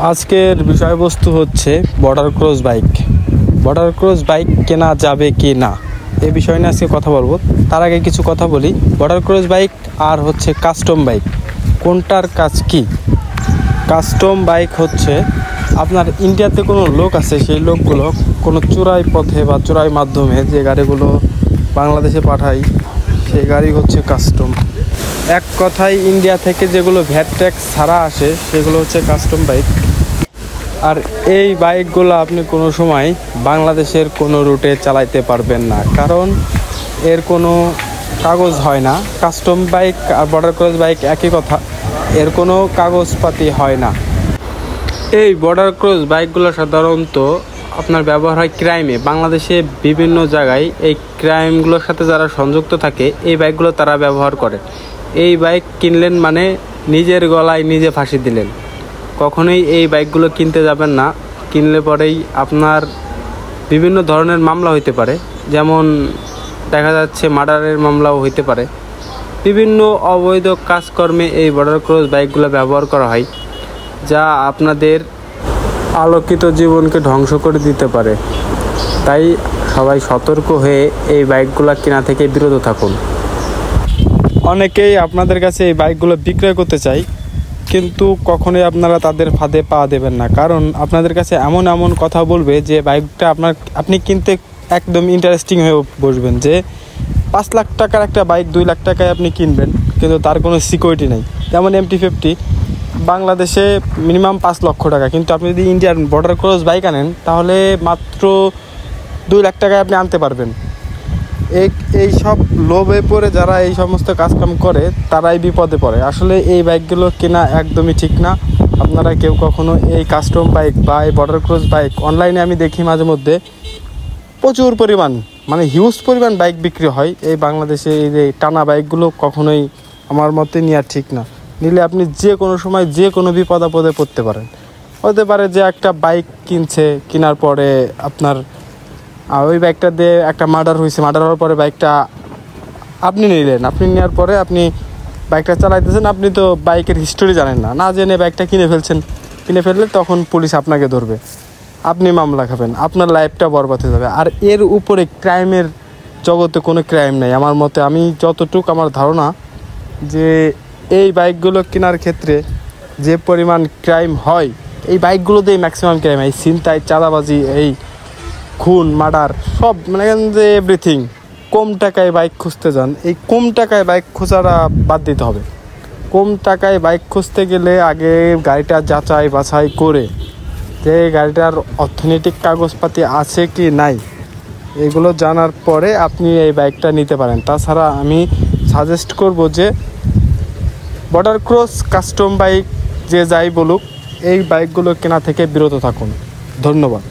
আজকের বিষয়বস্তু হচ্ছে border cross bike. Border cross bike কেনা যাবে কি না এই বিষয় নিয়ে আজকে কথা বলবো। তার আগে কিছু কথা বলি। বর্ডার ক্রস বাইক আর হচ্ছে কাস্টম বাইক, কোনটার কাজ কি? কাস্টম বাইক হচ্ছে আপনার ইন্ডিয়াতে কোনো লোক আছে, সেই লোকগুলো কোনো চোরাই পথে বা চোরাই মাধ্যমে যে গাড়িগুলো বাংলাদেশে পাঠায়, সেই গাড়ি হচ্ছে কাস্টম। এক কথায় ইন্ডিয়া থেকে যেগুলো ভ্যাট ট্যাক্স ছাড়া আসে সেগুলো হচ্ছে কাস্টম বাইক। আর এই বাইকগুলো আপনি কোনো সময় বাংলাদেশের কোনো রুটে চালাইতে পারবেন না, কারণ এর কোনো কাগজ হয় না। কাস্টম বাইক আর বর্ডার ক্রস বাইক একই কথা, এর কোনো কাগজপাতি হয় না। এই বর্ডার ক্রস বাইকগুলো সাধারণত আপনার ব্যবহার হয় ক্রাইমে। বাংলাদেশে বিভিন্ন জায়গায় এই ক্রাইমগুলোর সাথে যারা সংযুক্ত থাকে এই বাইকগুলো তারা ব্যবহার করে। এই বাইক কিনলেন মানে নিজের গলায় নিজে ফাঁসি দিলেন। কখনোই এই বাইকগুলো কিনতে যাবেন না। কিনলে পরেই আপনার বিভিন্ন ধরনের মামলা হইতে পারে, যেমন দেখা যাচ্ছে মার্ডারের মামলাও হইতে পারে। বিভিন্ন অবৈধ কাজকর্মে এই বর্ডার ক্রস বাইকগুলো ব্যবহার করা হয়, যা আপনাদের আলোকিত জীবনকে ধ্বংস করে দিতে পারে। তাই সবাই সতর্ক হয়ে এই বাইকগুলো কেনা থেকে বিরত থাকুন। অনেকেই আপনাদের কাছে এই বাইকগুলো বিক্রয় করতে চায়, কিন্তু কখনোই আপনারা তাদের ফাঁদে পা দেবেন না, কারণ আপনাদের কাছে এমন এমন কথা বলবে যে বাইকটা আপনি কিনতে একদম ইন্টারেস্টিং হয়ে বসবেন, যে 5 লাখ টাকার একটা বাইক 2 লাখ টাকায় আপনি কিনবেন, কিন্তু তার কোনো সিকিউরিটি নেই। যেমন MT-50 বাংলাদেশে মিনিমাম 5 লক্ষ টাকা, কিন্তু আপনি যদি ইন্ডিয়ার বর্ডার ক্রস বাইক আনেন তাহলে মাত্র 2 লাখ টাকায় আপনি আনতে পারবেন। এই সব লোভে পড়ে যারা এই সমস্ত কাজকাম করে তারাই বিপদে পড়ে। আসলে এই বাইকগুলো কেনা একদমই ঠিক না। আপনারা কেউ কখনো এই কাস্টম বাইক বা এই বর্ডার ক্রস বাইক, অনলাইনে আমি দেখি মাঝে মধ্যে প্রচুর পরিমাণ, মানে হিউজ পরিমাণ বাইক বিক্রি হয়। এই বাংলাদেশে এই যে টানা বাইকগুলো কখনোই আমার মতে নেওয়া ঠিক না। নিলে আপনি যে কোনো সময় যে কোনো বিপদ আপদে পড়তে পারেন। হতে পারে যে একটা বাইক কিনছে, কেনার পরে আপনার ওই বাইকটা দিয়ে একটা মার্ডার হয়েছে, মার্ডার হওয়ার পরে বাইকটা আপনি নিলেন, আপনি নেওয়ার পরে আপনি বাইকটা চালাইতেছেন, আপনি তো বাইকের হিস্টোরি জানেন না, না জেনে বাইকটা কিনে ফেললে তখন পুলিশ আপনাকে ধরবে, আপনি মামলা খাবেন, আপনার লাইফটা বরবাদ হয়ে যাবে। আর এর উপরে ক্রাইমের জগতে কোনো ক্রাইম নেই আমার মতে। আমি যতটুকু আমার ধারণা যে এই বাইকগুলো কেনার ক্ষেত্রে যে পরিমাণ ক্রাইম হয়, এই বাইকগুলোতেই ম্যাক্সিমাম ক্রাইম হয়। ছিনতাই, চাঁদাবাজি, এই খুন, মার্ডার, সব মানে যে এভরিথিং। কম টাকায় বাইক খুঁজতে যান, এই কম টাকায় বাইক খোঁজাটা বাদ দিতে হবে। কম টাকায় বাইক খুঁজতে গেলে আগে গাড়িটা যাচাই বাছাই করে যে গাড়িটার অর্থনৈতিক কাগজপাতি আছে কি নাই, এগুলো জানার পরে আপনি এই বাইকটা নিতে পারেন। তাছাড়া আমি সাজেস্ট করব যে বর্ডার ক্রস, কাস্টম বাইক যে যাই বলুক, এই বাইকগুলো কেনা থেকে বিরত থাকুন। ধন্যবাদ।